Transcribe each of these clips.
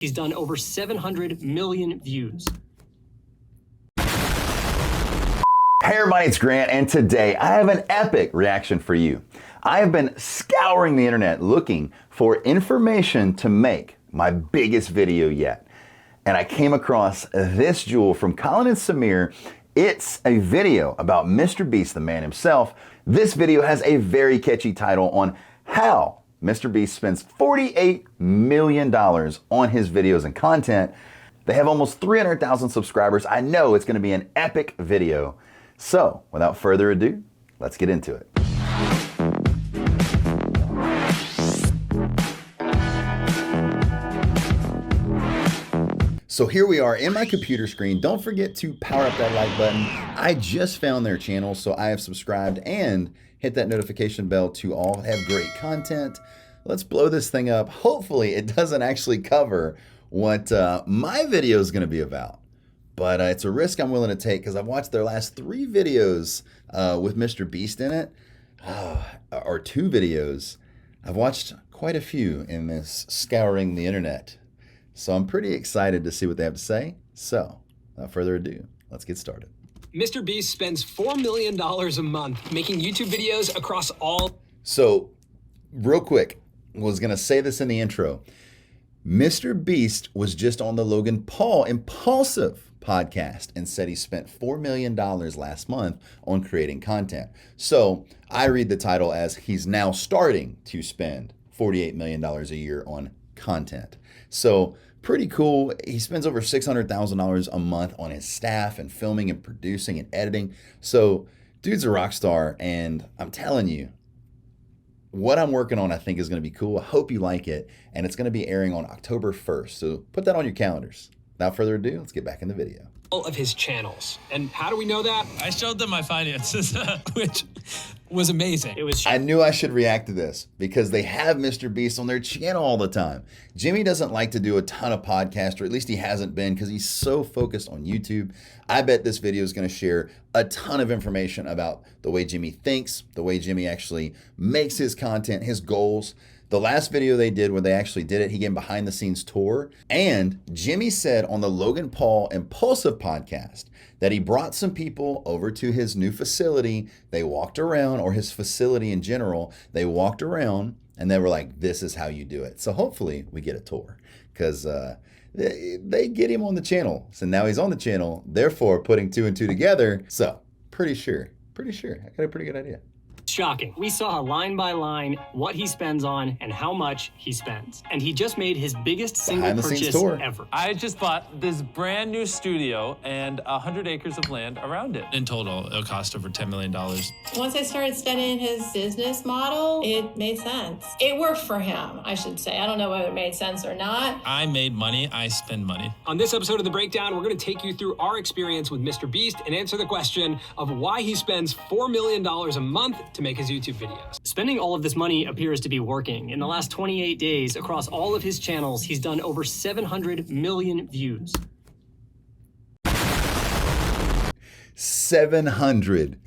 He's done over 700 million views. Hey everybody, it's Grant, and today I have an epic reaction for you. I have been scouring the internet looking for information to make my biggest video yet. And I came across this jewel from Colin and Samir. It's a video about MrBeast, the man himself. This video has a very catchy title on how MrBeast spends $48 million on his videos and content. They have almost 300,000 subscribers. I know it's gonna be an epic video. So, without further ado, let's get into it. So here we are in my computer screen. Don't forget to power up that like button. I just found their channel, so I have subscribed and hit that notification bell to all have great content. Let's blow this thing up. Hopefully it doesn't actually cover what my video is gonna be about. But it's a risk I'm willing to take because I've watched their last 3 videos with MrBeast in it, or 2 videos. I've watched quite a few in this scouring the internet. So I'm pretty excited to see what they have to say. So without further ado, let's get started. MrBeast spends $4 million a month making YouTube videos across all. So real quick, I was gonna say this in the intro. MrBeast was just on the Logan Paul Impulsive podcast and said he spent $4 million last month on creating content. So I read the title as he's now starting to spend $48 million a year on content. So pretty cool. He spends over $600,000 a month on his staff and filming and producing and editing. So dude's a rock star, and I'm telling you, what I'm working on I think is going to be cool. I hope you like it, and it's going to be airing on October 1st. So put that on your calendars. Without further ado, let's get back in the video. All of his channels. And how do we know that? I showed them my finances, which was amazing. It was. I knew I should react to this because they have MrBeast on their channel all the time. Jimmy doesn't like to do a ton of podcasts, or at least he hasn't been, because he's so focused on YouTube. I bet this video is going to share a ton of information about the way Jimmy thinks, the way Jimmy actually makes his content, his goals. The last video they did where they actually did it, he gave a behind the scenes tour. And Jimmy said on the Logan Paul Impulsive podcast that he brought some people over to his new facility. They walked around, or his facility in general. They walked around and they were like, this is how you do it. So hopefully we get a tour, because they get him on the channel. So now he's on the channel, therefore putting 2 and 2 together. So pretty sure, I got a pretty good idea. Shocking. We saw line by line what he spends on and how much he spends. And he just made his biggest single purchase ever. I just bought this brand new studio and 100 acres of land around it. In total, it'll cost over $10 million. Once I started studying his business model, it made sense. It worked for him, I should say. I don't know whether it made sense or not. I made money, I spend money. On this episode of The Breakdown, we're going to take you through our experience with MrBeast and answer the question of why he spends $4 million a month to make his YouTube videos. Spending all of this money appears to be working. In the last 28 days, across all of his channels, he's done over 700 million views. 700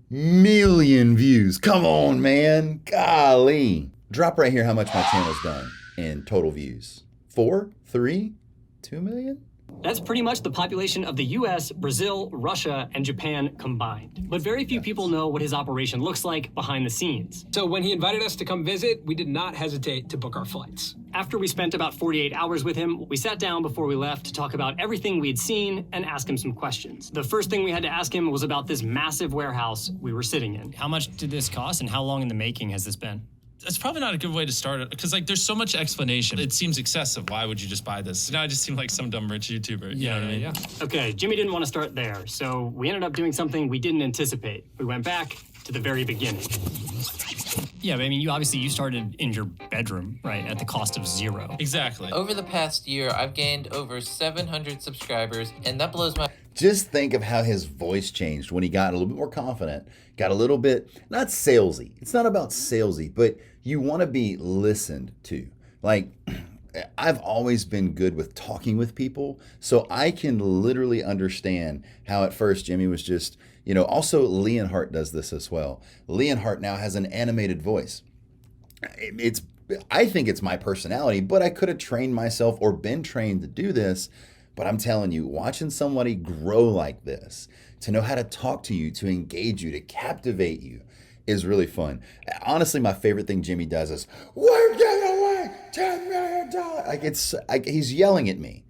million views. Come on, man. Golly. Drop right here how much my channel's done in total views. 4, 3, 2 million? That's pretty much the population of the US, Brazil, Russia, and Japan combined. But very few people know what his operation looks like behind the scenes. So when he invited us to come visit, we did not hesitate to book our flights. After we spent about 48 hours with him, we sat down before we left to talk about everything we had seen and ask him some questions. The first thing we had to ask him was about this massive warehouse we were sitting in. How much did this cost, and how long in the making has this been? It's probably not a good way to start it, because like there's so much explanation. It seems excessive. Why would you just buy this? Now I just seem like some dumb rich YouTuber. You know what I mean? Yeah. Okay, Jimmy didn't want to start there, so we ended up doing something we didn't anticipate. We went back to the very beginning. Yeah, but I mean, you started in your bedroom, right, at the cost of 0. Exactly. Over the past year, I've gained over 700 subscribers, and that blows my... Just think of how his voice changed when he got a little bit more confident, got a little bit, not salesy. It's not about salesy, but you want to be listened to. Like, I've always been good with talking with people, so I can literally understand how at first Jimmy was just, also Leonhardt does this as well. Leonhardt now has an animated voice. It's I think it's my personality, but I could have trained myself or been trained to do this. But I'm telling you, watching somebody grow like this, to know how to talk to you, to engage you, to captivate you, is really fun. Honestly, my favorite thing Jimmy does is, "We're giving away $10 million." He's yelling at me,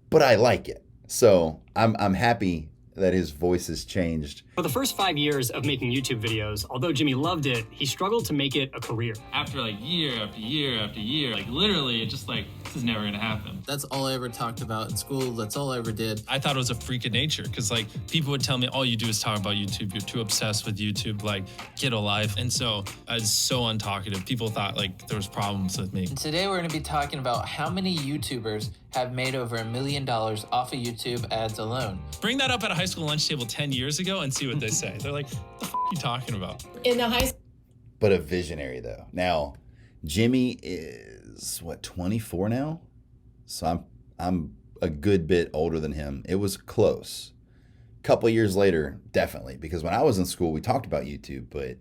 but I like it. So I'm happy that his voice has changed. For the first 5 years of making YouTube videos, although Jimmy loved it, he struggled to make it a career. After like year after year after year, like literally it just like, this is never gonna happen. That's all I ever talked about in school. That's all I ever did. I thought it was a freak of nature because like people would tell me, all you do is talk about YouTube. You're too obsessed with YouTube, like get a life. And so I was so untalkative. People thought like there was problems with me. And today we're gonna be talking about how many YouTubers have made over $1 million off of YouTube ads alone. Bring that up at a high school lunch table 10 years ago and see what they say. They're like, what the f are you talking about? In the high But a visionary though. Now, Jimmy is what, 24 now? So I'm a good bit older than him. It was close. A couple of years later, definitely, because when I was in school, we talked about YouTube, but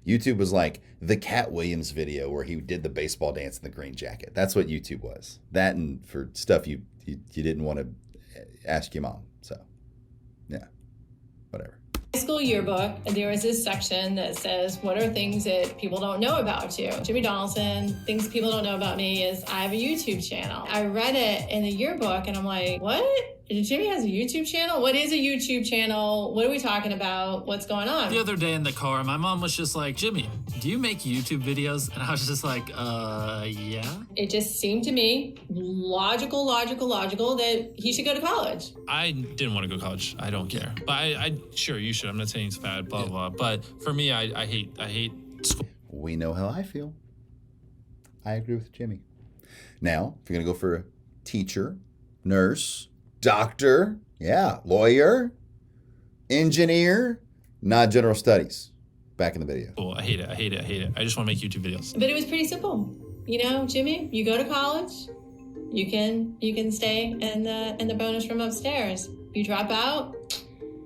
YouTube was like the Cat Williams video where he did the baseball dance in the green jacket. That's what YouTube was. That and for stuff you didn't want to ask your mom. So, yeah, whatever. school yearbook, there was this section that says, what are things that people don't know about you? Jimmy Donaldson, things people don't know about me is I have a YouTube channel. I read it in the yearbook and I'm like, what? Jimmy has a YouTube channel? What is a YouTube channel? What are we talking about? What's going on? The other day in the car, my mom was just like, Jimmy, do you make YouTube videos? And I was just like, yeah. It just seemed to me logical that he should go to college. I didn't want to go to college. I don't care. But I sure you should. I'm not saying it's bad, blah, blah. But for me, I hate school. We know how I feel. I agree with Jimmy. Now, if you're going to go for a teacher, nurse, doctor, yeah, lawyer, engineer, not general studies. Back in the video. I hate it. I just want to make YouTube videos. But it was pretty simple. You know, Jimmy, you go to college, you can stay in the bonus room upstairs. You drop out,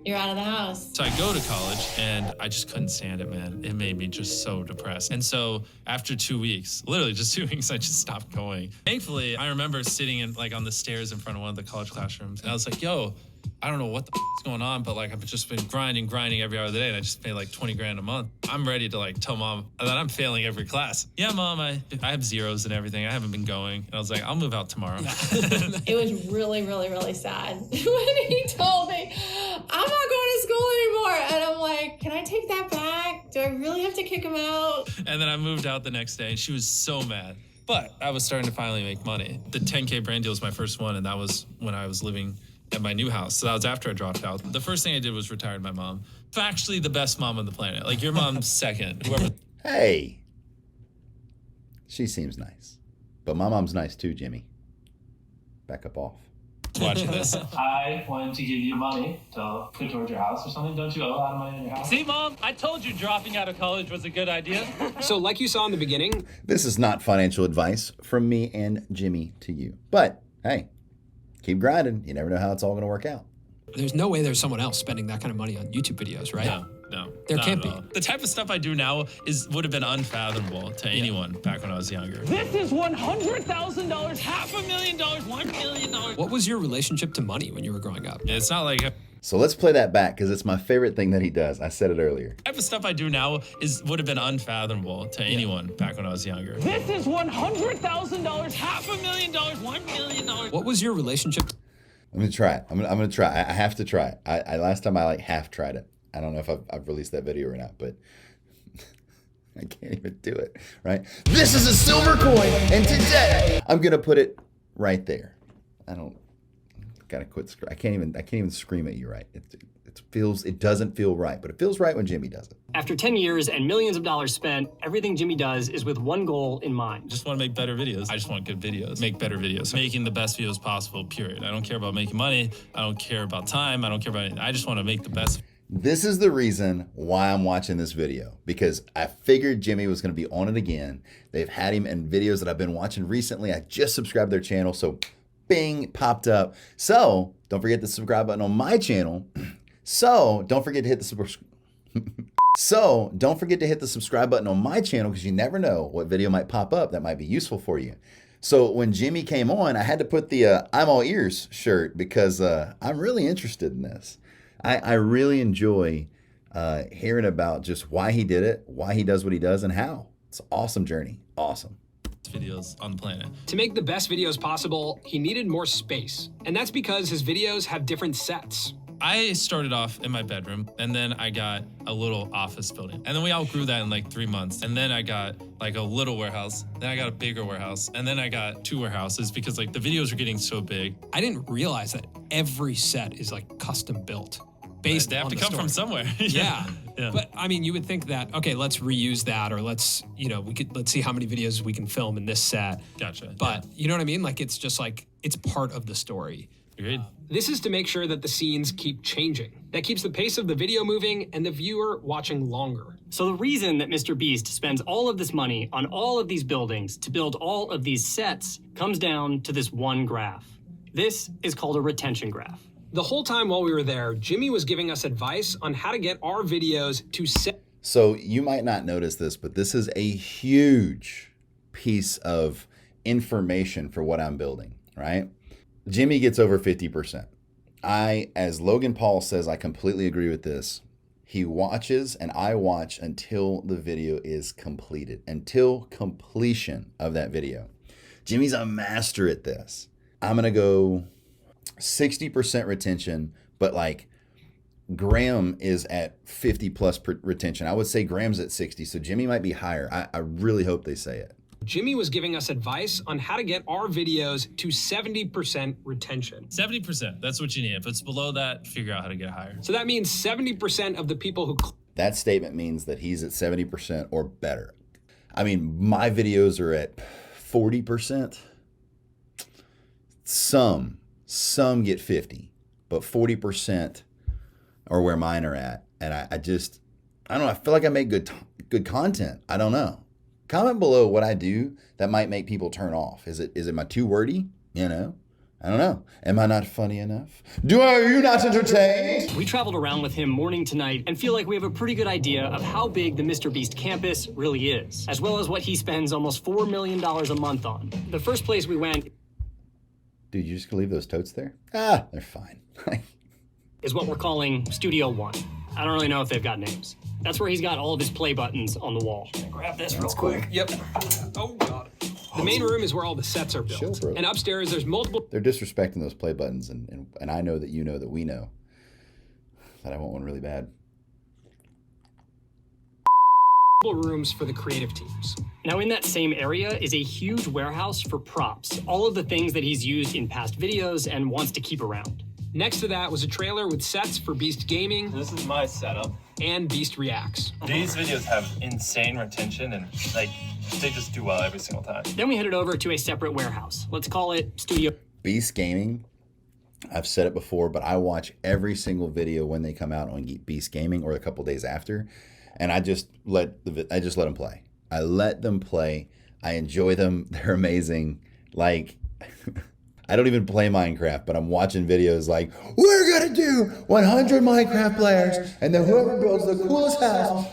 you're out of the house. So I go to college and I just couldn't stand it, man. It made me just so depressed. And so after 2 weeks, literally just 2 weeks, I just stopped going. Thankfully, I remember sitting on the stairs in front of one of the college classrooms and I was like, yo, I don't know what the is going on, but like I've just been grinding every hour of the day and I just made like 20 grand a month. I'm ready to like tell mom that I'm failing every class. Yeah, mom, I have zeros and everything. I haven't been going. And I was like, I'll move out tomorrow. It was really, really, really sad when he told me, I'm not going to school anymore. And I'm like, can I take that back? Do I really have to kick him out? And then I moved out the next day and she was so mad. But I was starting to finally make money. The 10K brand deal was my first one and that was when I was living at my new house. So that was after I dropped out. The first thing I did was retired my mom. Factually, the best mom on the planet. Like your mom's second. Whoever. Hey, she seems nice. But my mom's nice too, Jimmy. Back up off. Watching this. I wanted to give you money to put towards your house or something. Don't you owe a lot of money in your house? See, Mom, I told you dropping out of college was a good idea. So like you saw in the beginning, This is not financial advice from me and Jimmy to you. But hey, keep grinding. You never know how it's all going to work out. There's no way there's someone else spending that kind of money on YouTube videos, right? No. There not can't at all. be. The type of stuff I do now would have been unfathomable to anyone back when I was younger. This is $100,000, $500,000, $1 million. What was your relationship to money when you were growing up? It's not like So let's play that back because it's my favorite thing that he does. I said it earlier. the type of stuff I do now would have been unfathomable to anyone back when I was younger. This is $100,000, $500,000, $1 million. What was your relationship? I'm going to try it. I'm gonna try. I have to try it. I last time I like half tried it. I don't know if I've released that video or not, but I can't even do it, right? This is a silver coin, and today I'm going to put it right there. Gotta quit. I can't even scream at you right. It doesn't feel right, but it feels right when Jimmy does it. after 10 years and millions of dollars spent, everything Jimmy does is with one goal in mind. Just want to make better videos. I just want good videos. Make better videos. Making the best videos possible, period. I don't care about making money. I don't care about time. I don't care about anything. I just want to make the best. This is the reason why I'm watching this video, because I figured Jimmy was going to be on it again. They've had him in videos that I've been watching recently. I just subscribed to their channel, so bing, popped up. So don't forget the subscribe button on my channel. So don't forget to hit the subscribe. So don't forget to hit the subscribe button on my channel because you never know what video might pop up that might be useful for you. So when Jimmy came on, I had to put the I'm all ears shirt because I'm really interested in this. I really enjoy hearing about just why he did it, why he does what he does, and how. It's an awesome journey. Awesome. Videos on the planet. To make the best videos possible, he needed more space. And that's because his videos have different sets. I started off in my bedroom, and then I got a little office building. And then we outgrew that in like 3 months. And then I got like a little warehouse. Then I got a bigger warehouse. And then I got 2 warehouses because like the videos were getting so big. I didn't realize that every set is like custom built. Based They have on to the come story. from somewhere. Yeah. Yeah. But I mean, you would think that, okay, let's reuse that, or let's see how many videos we can film in this set. Gotcha. But you know what I mean? Like, it's just like, it's part of the story. Agreed. This is to make sure that the scenes keep changing. That keeps the pace of the video moving and the viewer watching longer. So the reason that MrBeast spends all of this money on all of these buildings to build all of these sets comes down to this one graph. This is called a retention graph. The whole time while we were there, Jimmy was giving us advice on how to get our videos to set. So you might not notice this, but this is a huge piece of information for what I'm building, right? Jimmy gets over 50%. As Logan Paul says, I completely agree with this. He watches and I watch until the video is completed, until completion of that video. Jimmy's a master at this. I'm going to go 60% retention, but like Graham is at 50 plus retention. I would say Graham's at 60, so Jimmy might be higher. I really hope they say it. Jimmy was giving us advice on how to get our videos to 70% retention. 70%, that's what you need. If it's below that, figure out how to get higher. So that means 70% of the people who... That statement means that he's at 70% or better. I mean, my videos are at 40%. Some get 50, but 40% are where mine are at. And I don't know, I feel like I make good content. I don't know. Comment below what I do that might make people turn off. Is it my too wordy? You know? I don't know. Am I not funny enough? Are you not entertained? We traveled around with him morning to night and feel like we have a pretty good idea of how big the MrBeast campus really is, as well as what he spends almost $4 million a month on. The first place we went... Dude, you just gonna leave those totes there? Ah, they're fine. is what we're calling Studio 1. I don't really know if they've got names. That's where he's got all of his play buttons on the wall. Grab this real quick. Yep. Oh, God. The main room is where all the sets are built. Chill, bro. And upstairs, there's multiple... They're disrespecting those play buttons, and I know that you know that we know that I want one really bad. rooms for the creative teams. Now, in that same area is a huge warehouse for props, all of the things that he's used in past videos and wants to keep around. Next to that was a trailer with sets for Beast Gaming. This is my setup. And Beast Reacts. These videos have insane retention and like they just do well every single time. Then we headed over to a separate warehouse. Let's call it Studio. Beast Gaming, I've said it before, but I watch every single video when they come out on Beast Gaming or a couple days after, and I just let them play. I let them play. I enjoy them. They're amazing. Like, I don't even play Minecraft, but I'm watching videos like, we're gonna do 100 Minecraft players, and then whoever builds the coolest house,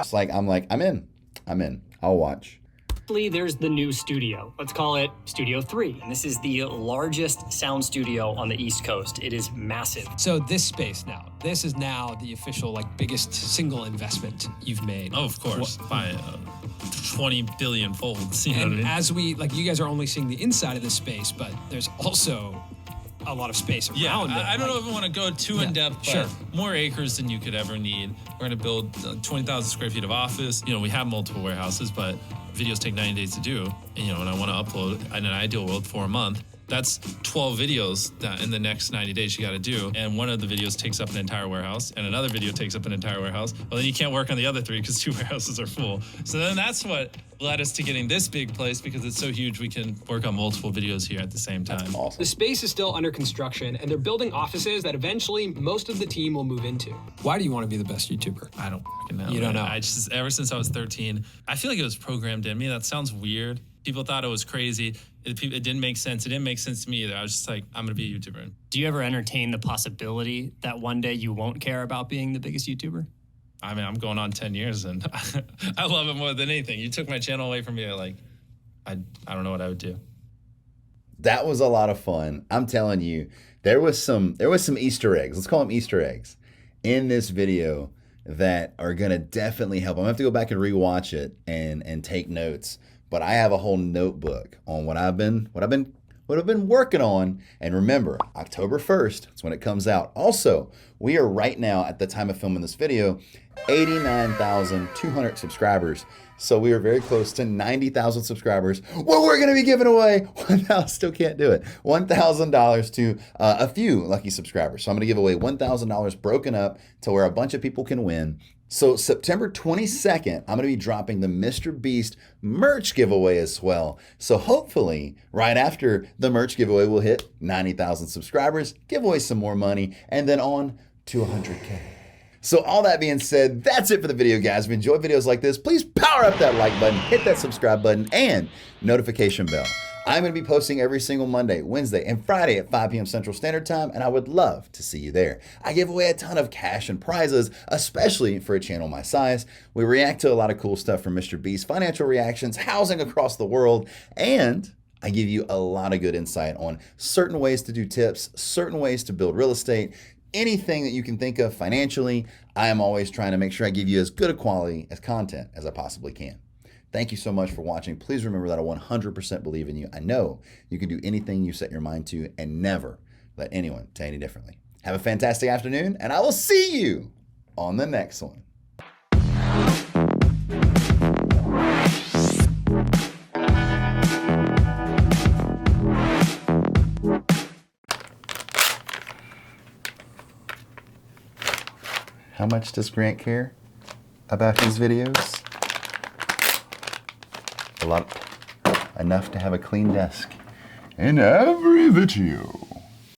it's like, I'm in. I'll watch. There's the new studio. Let's call it Studio 3. And this is the largest sound studio on the East Coast. It is massive. So this space now, this is now the official, like, biggest single investment you've made. Oh, of course, by 20 billion folds. You know what I mean? As we, like, you guys are only seeing the inside of this space, but there's also a lot of space around it. I don't know if I want to go too in depth, but sure. More acres than you could ever need. We're going to build 20,000 square feet of office. You know, we have multiple warehouses, but videos take 90 days to do. And, you know, and I want to upload in an ideal world for a month. That's 12 videos that in the next 90 days you got to do. And one of the videos takes up an entire warehouse and another video takes up an entire warehouse. Well, then you can't work on the other 3 because 2 warehouses are full. So then that's what led us to getting this big place because it's so huge we can work on multiple videos here at the same time. That's awesome. The space is still under construction, and they're building offices that eventually most of the team will move into. Why do you want to be the best YouTuber? I don't fucking know. You don't know? I just, ever since I was 13, I feel like it was programmed in me. That sounds weird. People thought it was crazy. It didn't make sense. It didn't make sense to me either. I was just like, I'm going to be a YouTuber. Do you ever entertain the possibility that one day you won't care about being the biggest YouTuber? I mean, I'm going on 10 years, and I love it more than anything. You took my channel away from me, like, I don't know what I would do. That was a lot of fun. I'm telling you, there was some Easter eggs. Let's call them Easter eggs in this video that are gonna definitely help. I'm gonna have to go back and rewatch it and take notes. But I have a whole notebook on what I've been working on. And remember, October 1st, that's when it comes out. Also, we are right now, at the time of filming this video, 89,200 subscribers. So we are very close to 90,000 subscribers. Well, we're gonna be giving away, still can't do it, $1,000 to a few lucky subscribers. So I'm gonna give away $1,000 broken up to where a bunch of people can win. So September 22nd, I'm gonna be dropping the MrBeast merch giveaway as well. So hopefully, right after the merch giveaway, we'll hit 90,000 subscribers, give away some more money, and then on to 100K. So all that being said, that's it for the video, guys. If you enjoy videos like this, please power up that like button, hit that subscribe button, and notification bell. I'm going to be posting every single Monday, Wednesday, and Friday at 5 p.m. Central Standard Time, and I would love to see you there. I give away a ton of cash and prizes, especially for a channel my size. We react to a lot of cool stuff from MrBeast, financial reactions, housing across the world, and I give you a lot of good insight on certain ways to do tips, certain ways to build real estate, anything that you can think of financially. I am always trying to make sure I give you as good a quality as content as I possibly can. Thank you so much for watching. Please remember that I 100% believe in you. I know you can do anything you set your mind to, and never let anyone tell you any differently. Have a fantastic afternoon, and I will see you on the next one. How much does Grant care about his videos? A lot. Enough to have a clean desk in every video.